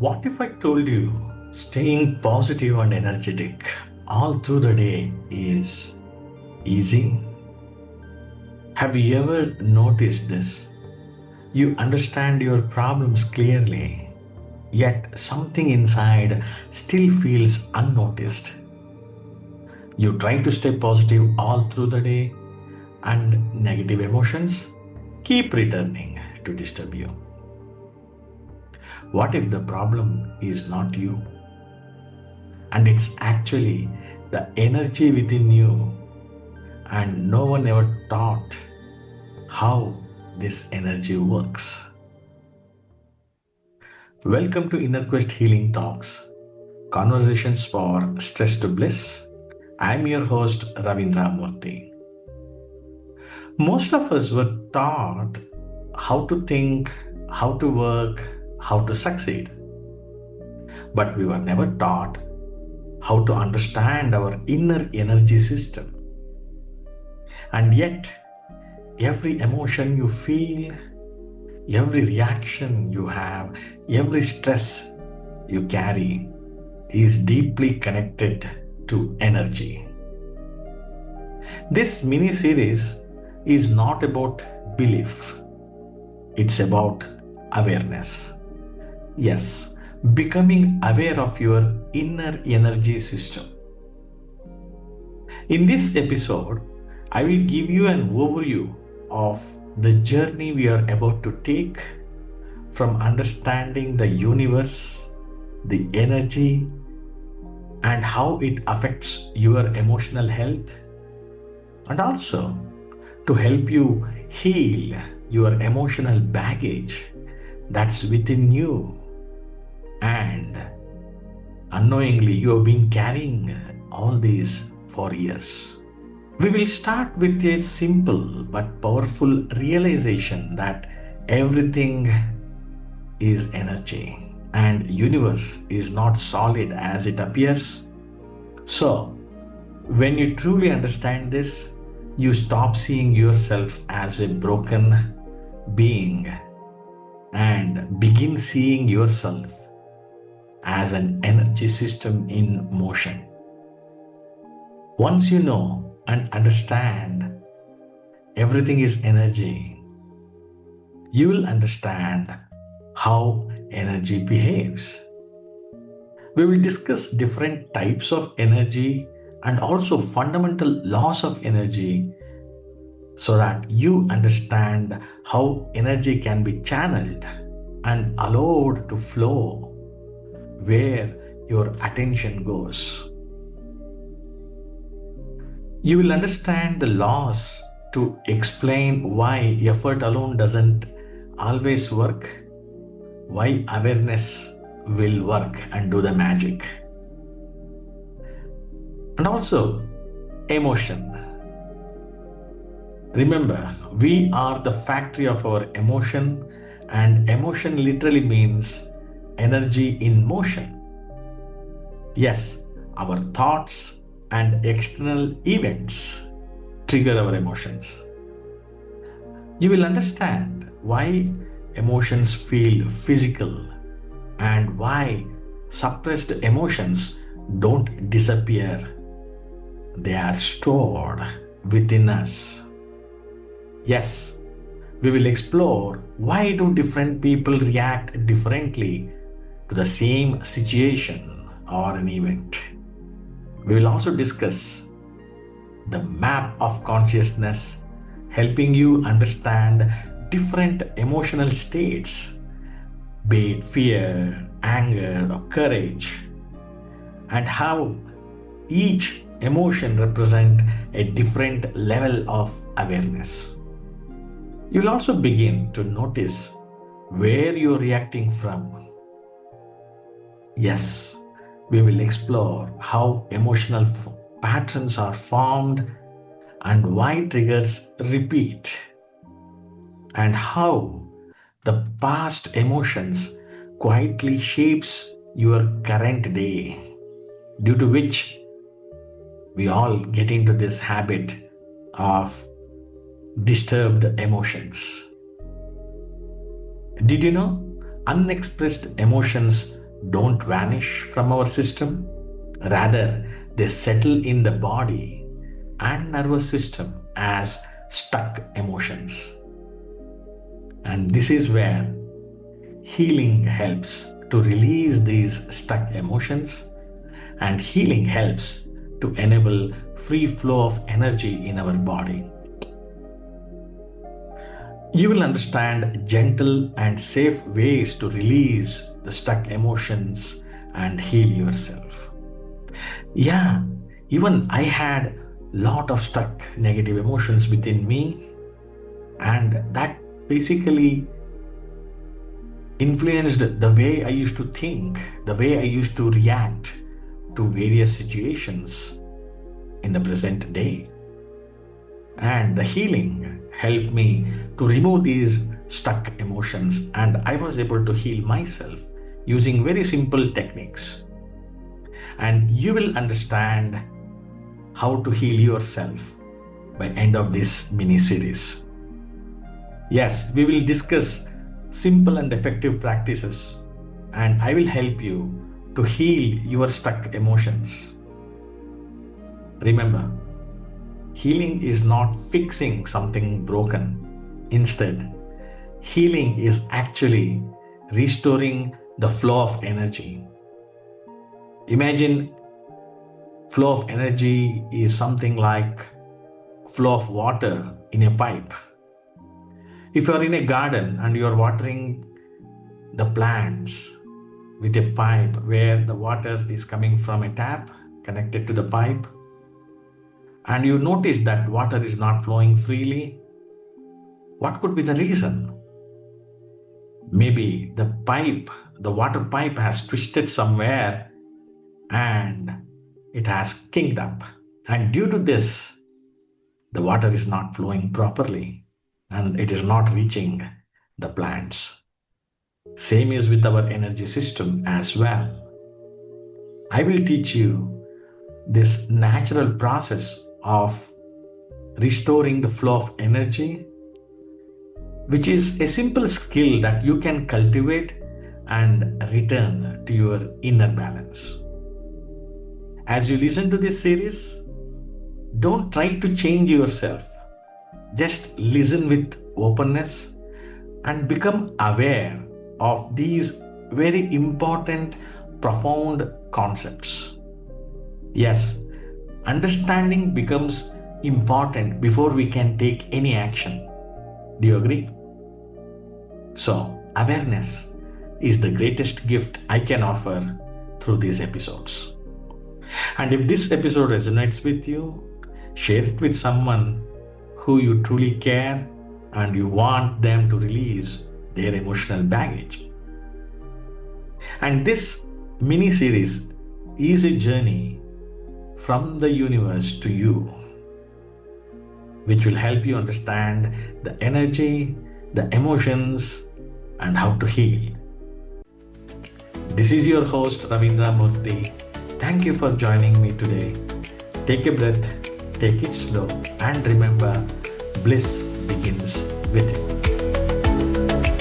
What if I told you staying positive and energetic all through the day is easy? Have you ever noticed this? You understand your problems clearly, yet something inside still feels unnoticed. You try to stay positive all through the day, and negative emotions keep returning to disturb you. What if the problem is not you, and it's actually the energy within you, and no one ever taught how this energy works? Welcome to Inner Quest Healing Talks, conversations for stress to bliss. I'm your host Ravindra Murthy. Most of us were taught how to think, how to work, how to succeed, but we were never taught how to understand our inner energy system. And yet, every emotion you feel, every reaction you have, every stress you carry is deeply connected to energy. This mini series is not about belief, it's about awareness. Yes, becoming aware of your inner energy system. In this episode, I will give you an overview of the journey we are about to take from understanding the universe, the energy, and how it affects your emotional health, and also to help you heal your emotional baggage that's within you, and unknowingly you have been carrying all these for years. We will start with a simple but powerful realization that everything is energy and universe is not solid as it appears. So, when you truly understand this, you stop seeing yourself as a broken being and begin seeing yourself as an energy system in motion. Once you know and understand everything is energy, you will understand how energy behaves. We will discuss different types of energy and also fundamental laws of energy so that you understand how energy can be channeled and allowed to flow where your attention goes. You will understand the laws to explain why effort alone doesn't always work, why awareness will work and do the magic. And also, emotion. Remember, we are the factory of our emotion, and emotion literally means energy in motion. Yes, our thoughts and external events trigger our emotions. You will understand why emotions feel physical and why suppressed emotions don't disappear. They are stored within us. Yes, we will explore why do different people react differently to the same situation or an event. We will also discuss the map of consciousness, helping you understand different emotional states, be it fear, anger, or courage, and how each emotion represents a different level of awareness. You will also begin to notice where you're reacting from. Yes, we will explore how emotional patterns are formed and why triggers repeat, and how the past emotions quietly shapes your current day, due to which we all get into this habit of disturbed emotions. Did you know unexpressed emotions don't vanish from our system. Rather, they settle in the body and nervous system as stuck emotions. And this is where healing helps to release these stuck emotions, and healing helps to enable free flow of energy in our body. You will understand gentle and safe ways to release the stuck emotions and heal yourself. Yeah, even I had lot of stuck negative emotions within me, and that basically influenced the way I used to think, the way I used to react to various situations in the present day. And the healing helped me to remove these stuck emotions, and I was able to heal myself using very simple techniques. And you will understand how to heal yourself by end of this mini series. Yes, we will discuss simple and effective practices, and I will help you to heal your stuck emotions. Remember, healing is not fixing something broken. Instead, healing is actually restoring the flow of energy. Imagine flow of energy is something like flow of water in a pipe. If you are in a garden and you are watering the plants with a pipe where the water is coming from a tap connected to the pipe, and you notice that water is not flowing freely, what could be the reason? Maybe the water pipe has twisted somewhere and it has kinked up. And due to this, the water is not flowing properly and it is not reaching the plants. Same is with our energy system as well. I will teach you this natural process of restoring the flow of energy, which is a simple skill that you can cultivate and return to your inner balance. As you listen to this series, don't try to change yourself. Just listen with openness and become aware of these very important, profound concepts. Yes, understanding becomes important before we can take any action. Do you agree? So, awareness is the greatest gift I can offer through these episodes. And if this episode resonates with you, share it with someone who you truly care and you want them to release their emotional baggage. And this mini series is a journey from the universe to you, which will help you understand the energy, the emotions, and how to heal. This is your host Ravindra Murthy. Thank you for joining me today. Take a breath, take it slow, and remember, bliss begins with you.